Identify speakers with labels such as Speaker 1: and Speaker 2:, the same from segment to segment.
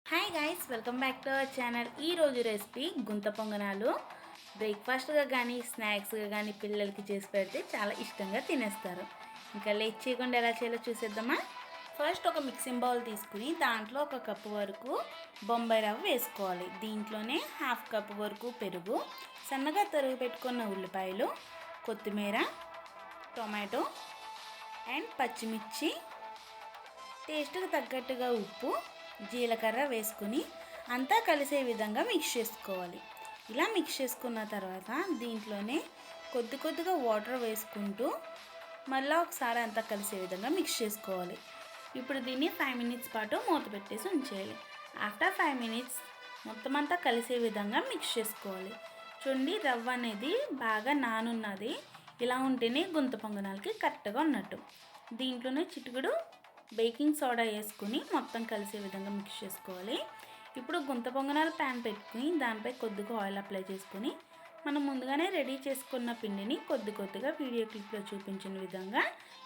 Speaker 1: Hi guys, welcome back to our channel. ఈరోజు recipe గుంత పొంగనాలు. బ్రేక్ఫాస్ట్గా కానీ స్నాక్స్గా కానీ పిల్లలకి చేసి పెడితే చాలా ఇష్టంగా తినేస్తారు. ఇంకా లేట్ చేయకుండా ఎలా చేయాలో చూసేద్దామా. ఫస్ట్ ఒక మిక్సింగ్ బౌల్ తీసుకుని దాంట్లో 1 కప్పు వరకు బొంబాయి రవ్వ వేసుకోవాలి. దీంట్లోనే 1/2 కప్పు వరకు పెరుగు, సన్నగా తరిగి పెట్టుకున్న ఉల్లిపాయలు, కొత్తిమీర, టొమాటో అండ్ పచ్చిమిర్చి, టేస్ట్కి తగ్గట్టుగా ఉప్పు, జీలకర్ర వేసుకుని అంతా కలిసే విధంగా మిక్స్ చేసుకోవాలి. ఇలా మిక్స్ చేసుకున్న తర్వాత దీంట్లోనే కొద్దిగా వాటర్ వేసుకుంటూ మళ్ళీ ఒకసారి అంతా కలిసే విధంగా మిక్స్ చేసుకోవాలి. ఇప్పుడు దీన్ని 5 మినిట్స్ పాటు మూత పెట్టేసి ఉంచేయాలి. ఆఫ్టర్ 5 మినిట్స్ మొత్తం అంతా కలిసే విధంగా మిక్స్ చేసుకోవాలి. చూడండి, రవ్వ అనేది బాగా నానున్నది. ఇలా ఉంటేనే గుంత పొంగనాలకి కరెక్ట్గా ఉన్నట్టు. దీంట్లోనే చిటికెడు బేకింగ్ సోడా వేసుకుని మొత్తం కలిసే విధంగా మిక్స్ చేసుకోవాలి. ఇప్పుడు గుంత పొంగనాలు ప్యాన్ పెట్టుకుని దానిపై కొద్దిగా ఆయిల్ అప్లై చేసుకుని మనం ముందుగానే రెడీ చేసుకున్న పిండిని కొద్దిగా వీడియో క్లిప్లో చూపించిన విధంగా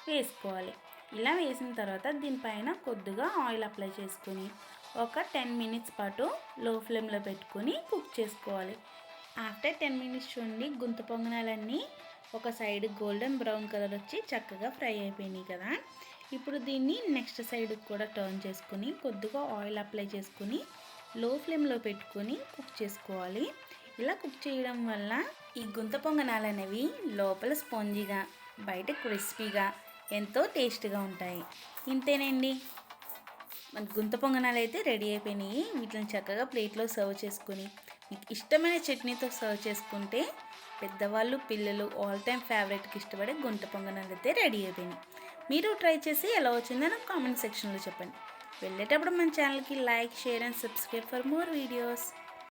Speaker 1: వేసుకోవాలి. ఇలా వేసిన తర్వాత దీనిపైన కొద్దిగా ఆయిల్ అప్లై చేసుకుని ఒక 10 మినిట్స్ పాటు లో ఫ్లేమ్లో పెట్టుకుని కుక్ చేసుకోవాలి. ఆఫ్టర్ 10 మినిట్స్ చూడండి, గుంత పొంగనాలన్నీ ఒక సైడ్ గోల్డెన్ బ్రౌన్ కలర్ వచ్చి చక్కగా ఫ్రై అయిపోయినాయి కదా. ఇప్పుడు దీన్ని నెక్స్ట్ సైడ్ కూడా టర్న్ చేసుకుని కొద్దిగా ఆయిల్ అప్లై చేసుకుని లో ఫ్లేమ్లో పెట్టుకొని కుక్ చేసుకోవాలి. ఇలా కుక్ చేయడం వల్ల ఈ గుంత పొంగనాలు అనేవి లోపల స్పాంజీగా బయట క్రిస్పీగా ఎంతో టేస్ట్గా ఉంటాయి. ఇంతేనండి, మన గుంత పొంగనాలు అయితే రెడీ అయిపోయినాయి. వీటిని చక్కగా ప్లేట్లో సర్వ్ చేసుకుని మీకు ఇష్టమైన చట్నీతో సర్వ్ చేసుకుంటే పెద్దవాళ్ళు పిల్లలు ఆల్ టైమ్ ఫేవరెట్కి ఇష్టపడే గుంట పొంగనాలు అయితే రెడీ అయిపోయినాయి. మీరు ట్రై చేసి ఎలా వచ్చిందో నాకు కామెంట్ సెక్షన్లో చెప్పండి. వెళ్ళేటప్పుడు మన ఛానల్కి like, share and subscribe for more videos.